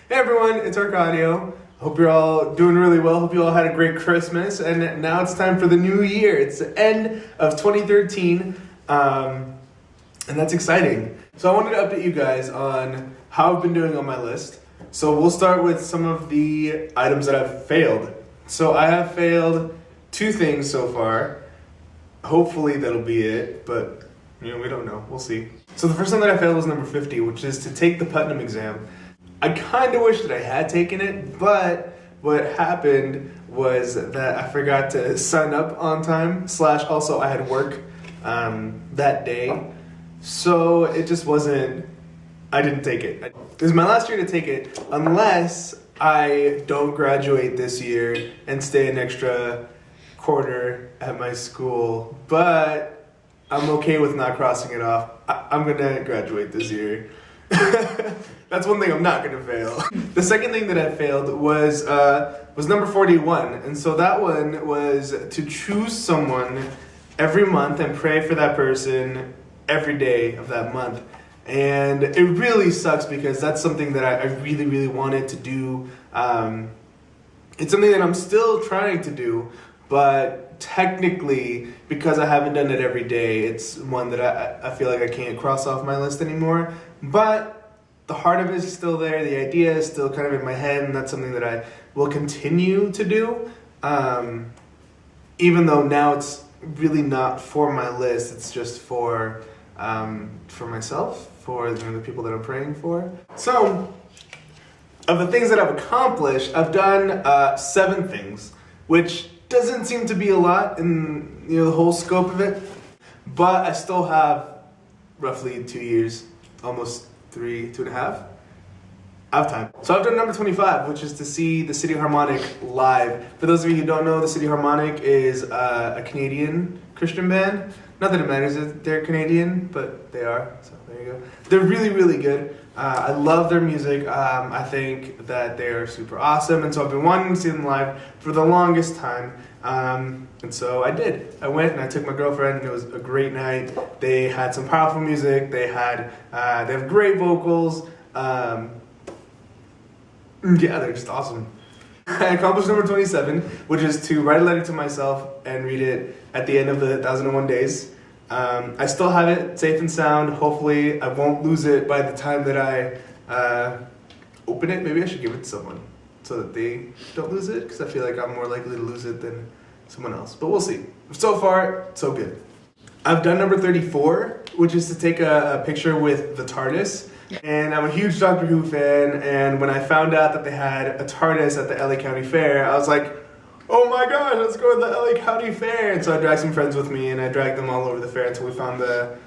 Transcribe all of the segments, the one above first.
Hey everyone, it's Arcadio. Hope you're all doing really well. Hope you all had a great Christmas. And now it's time for the new year. It's the end of 2013, and that's exciting. So I wanted to update you guys on how I've been doing on my list. So we'll start with some of the items that I've failed. So I have failed 2 things so far. Hopefully that'll be it, but we don't know. We'll see. So the first time that I failed was number 50, which is to take the Putnam exam. I kind of wish that I had taken it, but what happened was that I forgot to sign up on time, / also I had work that day. So it just wasn't, I didn't take it. It was my last year to take it, unless I don't graduate this year and stay an extra quarter at my school. But I'm okay with not crossing it off. I'm gonna graduate this year. That's one thing I'm not gonna fail. The second thing that I failed was number 41, and so that one was to choose someone every month and pray for that person every day of that month. And it really sucks because that's something that I really, really wanted to do. It's something that I'm still trying to do, but technically, because I haven't done it every day, it's one that I feel like I can't cross off my list anymore. But the heart of it is still there. The idea is still kind of in my head, and that's something that I will continue to do. Even though now it's really not for my list, it's just for myself, for the people that I'm praying for. So, of the things that I've accomplished, I've done 7 things, which doesn't seem to be a lot in the whole scope of it, but I still have roughly 2 years, almost 2.5. I have time. So I've done number 25, which is to see the City Harmonic live. For those of you who don't know, the City Harmonic is a Canadian Christian band. Not that it matters if they're Canadian, but they are, so there you go. They're really, really good. I love their music. I think that they are super awesome, and so I've been wanting to see them live for the longest time. And so I did. I went and I took my girlfriend, and it was a great night. They had some powerful music. They have great vocals. Yeah, they're just awesome. I accomplished number 27, which is to write a letter to myself and read it at the end of the 1001 days. I still have it safe and sound. Hopefully I won't lose it by the time that I open it. Maybe I should give it to someone so that they don't lose it, because I feel like I'm more likely to lose it than someone else. But we'll see. So far, so good. I've done number 34, which is to take a picture with the TARDIS. And I'm a huge Doctor Who fan, and when I found out that they had a TARDIS at the LA County Fair, I was like, oh my gosh, let's go to the LA County Fair. And so I dragged some friends with me, and I dragged them all over the fair until we found the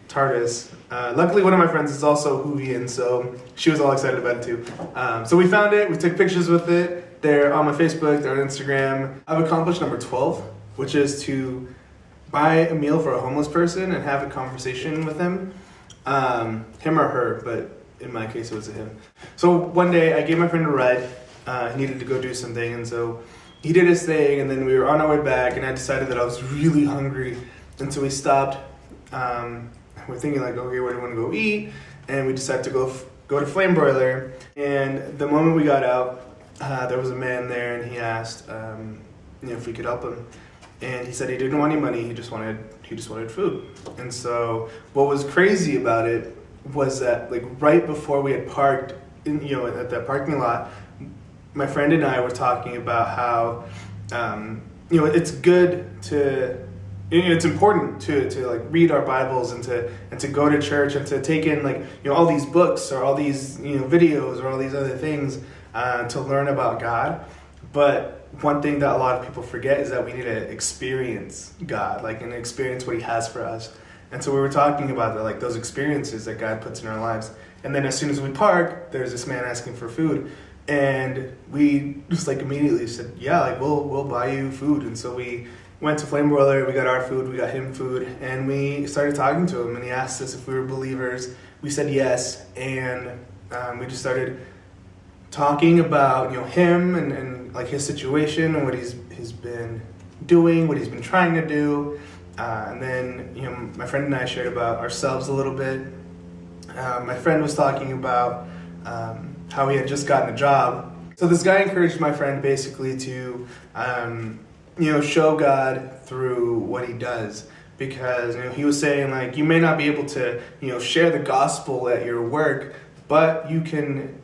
TARDIS. Luckily, one of my friends is also Whovian, so she was all excited about it too. So we found it, we took pictures with it. They're on my Facebook, they're on Instagram. I've accomplished number 12, which is to buy a meal for a homeless person and have a conversation with him. Him or her, but in my case it was a him. So one day I gave my friend a ride. He needed to go do something, and so he did his thing, and then we were on our way back, and I decided that I was really hungry, and so we stopped. We're thinking like, okay, where do we want to go eat? And we decided to go to Flame Broiler. And the moment we got out, there was a man there, and he asked if we could help him. And he said he didn't want any money, he just wanted food. And so what was crazy about it was that like right before we had parked at that parking lot, my friend and I were talking about how it's good to it's important to like read our Bibles and to go to church and to take in like all these books or all these videos or all these other things to learn about God. But one thing that a lot of people forget is that we need to experience God, like, and experience what He has for us. And so we were talking about like those experiences that God puts in our lives. And then as soon as we park, there's this man asking for food, and we just like immediately said, yeah, like we'll buy you food. And so we went to Flame Broiler, we got our food, we got him food, and we started talking to him, and he asked us if we were believers. We said yes, and we just started talking about him and like his situation and what he's been doing, what he's been trying to do, and then my friend and I shared about ourselves a little bit. My friend was talking about how he had just gotten a job. So this guy encouraged my friend basically to, show God through what he does. Because he was saying, like, you may not be able to, share the gospel at your work, but you can,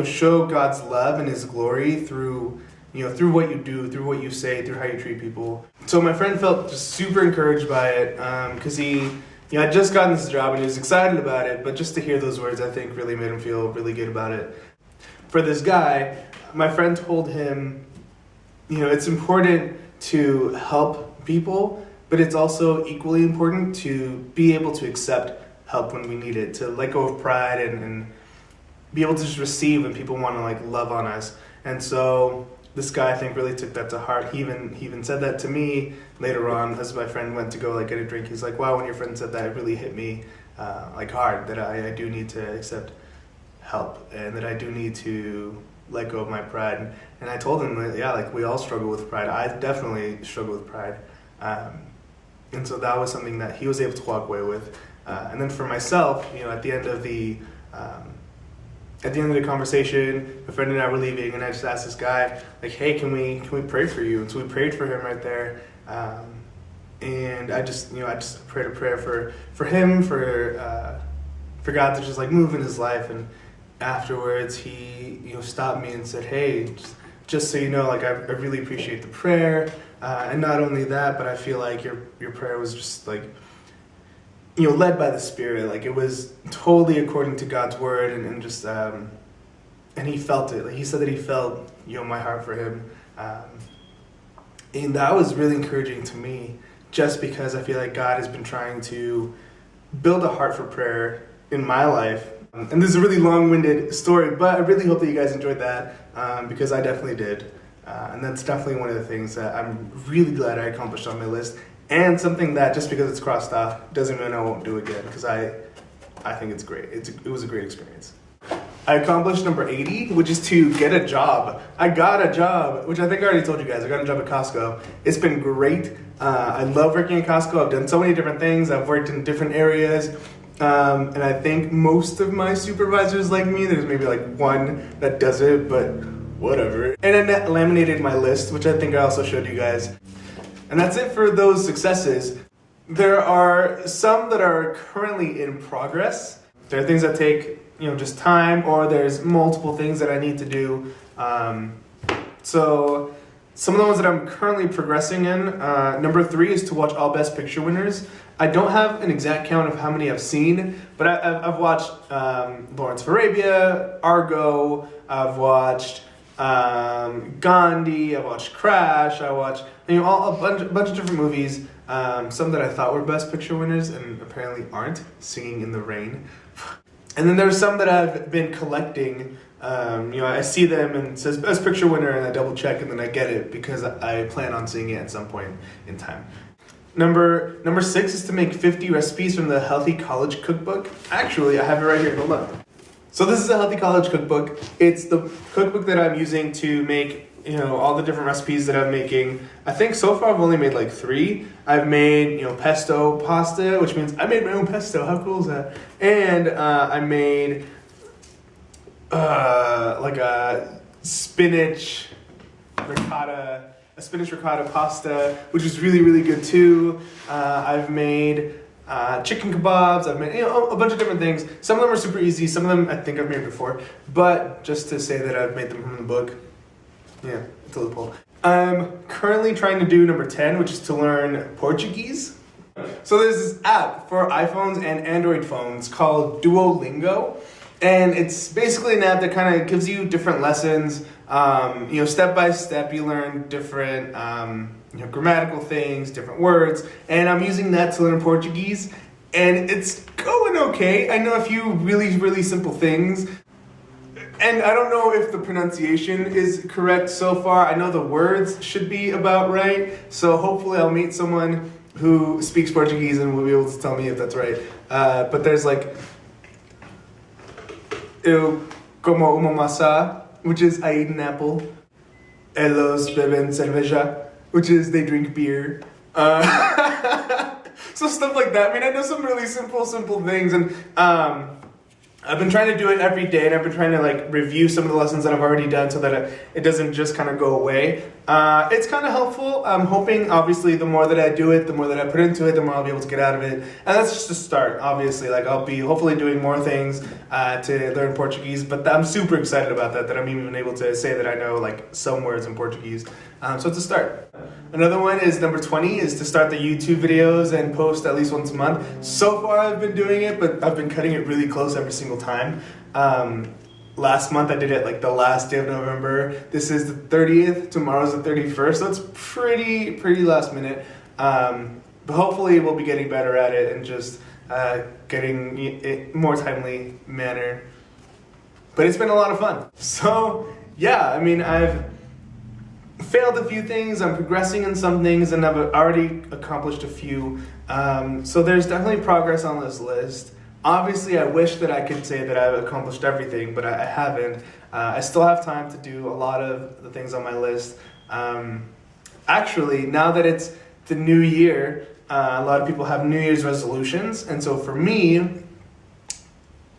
show God's love and his glory through what you do, through what you say, through how you treat people. So my friend felt just super encouraged by it, because he had just gotten this job and he was excited about it, but just to hear those words, I think, really made him feel really good about it. For this guy, my friend told him, it's important to help people, but it's also equally important to be able to accept help when we need it, to let go of pride and be able to just receive when people want to like love on us. And so this guy, I think, really took that to heart. He even said that to me later on as my friend went to go like get a drink. He's like, wow, when your friend said that, it really hit me like hard, that I do need to accept help and that I do need to let go of my pride. And I told him that, yeah, like we all struggle with pride. I definitely struggle with pride. And so that was something that he was able to walk away with. And then for myself, at the end of the conversation, my friend and I were leaving, and I just asked this guy, like, hey, can we pray for you? And so we prayed for him right there. And I just prayed a prayer for him, for God to just like move in his life. And afterwards, he stopped me and said, hey, just so you know, like I really appreciate the prayer. And not only that, but I feel like your prayer was just like, led by the Spirit. Like it was totally according to God's word, and just and he felt it. Like he said that he felt my heart for him, and that was really encouraging to me. Just because I feel like God has been trying to build a heart for prayer in my life. And this is a really long-winded story, but I really hope that you guys enjoyed that, because I definitely did. And that's definitely one of the things that I'm really glad I accomplished on my list. And something that just because it's crossed off doesn't mean I won't do it again, because I think it's great. It was a great experience. I accomplished number 80, which is to get a job. I got a job, which I think I already told you guys. I got a job at Costco. It's been great. I love working at Costco. I've done so many different things. I've worked in different areas. And I think most of my supervisors like me. There's maybe like one that does it, but whatever. And I laminated my list, which I think I also showed you guys. And that's it for those successes. There are some that are currently in progress. There are things that take, just time, or there's multiple things that I need to do. So some of the ones that I'm currently progressing in, number 3 is to watch all Best Picture winners. I don't have an exact count of how many I've seen, but I've watched Lawrence of Arabia, Argo, I've watched Gandhi, I watched Crash, I watched a bunch of different movies, some that I thought were Best Picture winners and apparently aren't, Singing in the Rain. And then there's some that I've been collecting. I see them and it says Best Picture winner and I double check and then I get it because I plan on seeing it at some point in time. Number 6 is to make 50 recipes from the Healthy College Cookbook. Actually, I have it right here, hold on. So this is a Healthy College Cookbook. It's the cookbook that I'm using to make, all the different recipes that I'm making. I think so far I've only made like 3. I've made, pesto pasta, which means I made my own pesto. How cool is that? And I made like a spinach ricotta pasta, which is really, really good too. I've made chicken kebabs. I've made a bunch of different things. Some of them are super easy. Some of them I think I've made before. But just to say that I've made them from the book, yeah, it's a loophole. I'm currently trying to do number 10, which is to learn Portuguese. So there's this app for iPhones and Android phones called Duolingo. And it's basically an app that kind of gives you different lessons. Step by step, you learn different grammatical things, different words. And I'm using that to learn Portuguese. And it's going okay. I know a few really, really simple things. And I don't know if the pronunciation is correct so far. I know the words should be about right. So hopefully I'll meet someone who speaks Portuguese and will be able to tell me if that's right. But there's like, eu como uma maçã, which is I eat an apple. Elos beben cerveja, which is they drink beer. So stuff like that. I mean, I know some really simple things. And I've been trying to do it every day, and I've been trying to like review some of the lessons that I've already done so that it doesn't just kind of go away. It's kind of helpful. I'm hoping, obviously, the more that I do it, the more that I put into it, the more I'll be able to get out of it. And that's just a start, obviously. Like, I'll be hopefully doing more things to learn Portuguese, but I'm super excited about that I'm even able to say that I know like some words in Portuguese. So it's a start. Another one is number 20 is to start the YouTube videos and post at least once a month. So far I've been doing it, but I've been cutting it really close every single time. Last month I did it like the last day of November. This is the 30th, tomorrow's the 31st, so it's pretty last minute. But hopefully we'll be getting better at it and just getting it more timely manner. But it's been a lot of fun. So yeah, I mean, I've failed a few things, I'm progressing in some things, and I've already accomplished a few. So there's definitely progress on this list. Obviously, I wish that I could say that I've accomplished everything, but I haven't. I still have time to do a lot of the things on my list. Actually, now that it's the new year, a lot of people have New Year's resolutions, and so for me,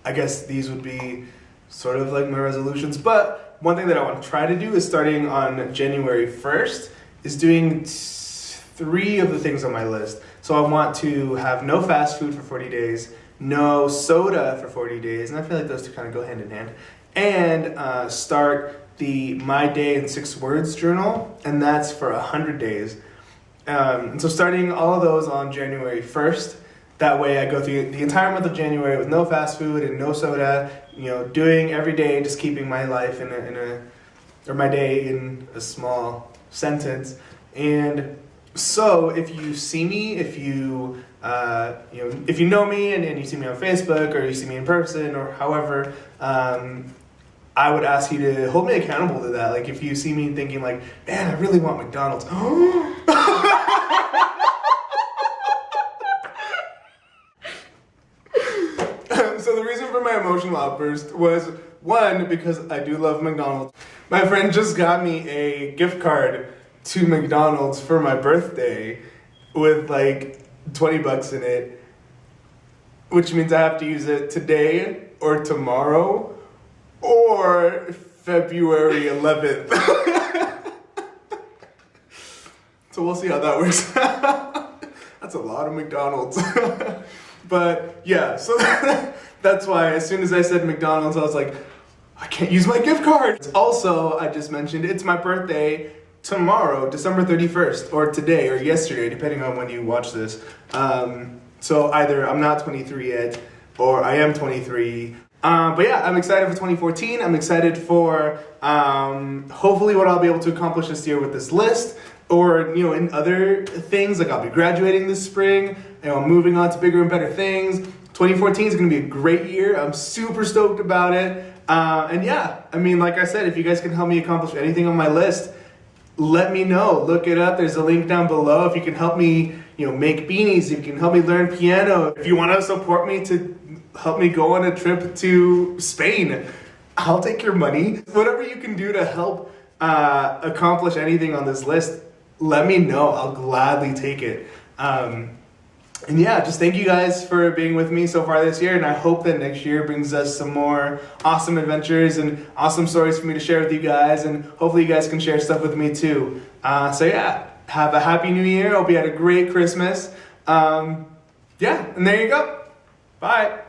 I guess these would be sort of like my resolutions, but one thing that I want to try to do is starting on January 1st is doing 3 of the things on my list. So I want to have no fast food for 40 days, no soda for 40 days, and I feel like those two kind of go hand in hand, and start the My Day in 6 Words journal, and that's for 100 days. And so starting all of those on January 1st, that way I go through the entire month of January with no fast food and no soda, you know, doing every day, just keeping my life or my day in a small sentence. And so if you see me, if you know me and you see me on Facebook or you see me in person or however, I would ask you to hold me accountable to that. Like if you see me thinking like, man, I really want McDonald's. So the reason for my emotional outburst was, one, because I do love McDonald's. My friend just got me a gift card to McDonald's for my birthday with like $20 in it, which means I have to use it today or tomorrow or February 11th. So we'll see how that works. That's a lot of McDonald's. But yeah, so that's why as soon as I said McDonald's, I was like, I can't use my gift card. Also, I just mentioned it's my birthday tomorrow, December 31st, or today, or yesterday, depending on when you watch this. So either I'm not 23 yet, or I am 23. But yeah, I'm excited for 2014. I'm excited for hopefully what I'll be able to accomplish this year with this list. Or, you know, in other things, like I'll be graduating this spring, and I'm moving on to bigger and better things. 2014 is going to be a great year. I'm super stoked about it. And yeah, I mean, like I said, if you guys can help me accomplish anything on my list, let me know. Look it up. There's a link down below. If you can help me, you know, make beanies, if you can help me learn piano, if you want to support me to help me go on a trip to Spain, I'll take your money. Whatever you can do to help accomplish anything on this list, let me know. I'll gladly take it. And yeah, just thank you guys for being with me so far this year, and I hope that next year brings us some more awesome adventures and awesome stories for me to share with you guys, and hopefully you guys can share stuff with me too. So yeah, have a happy new year. Hope you had a great Christmas. Yeah, and there you go. Bye.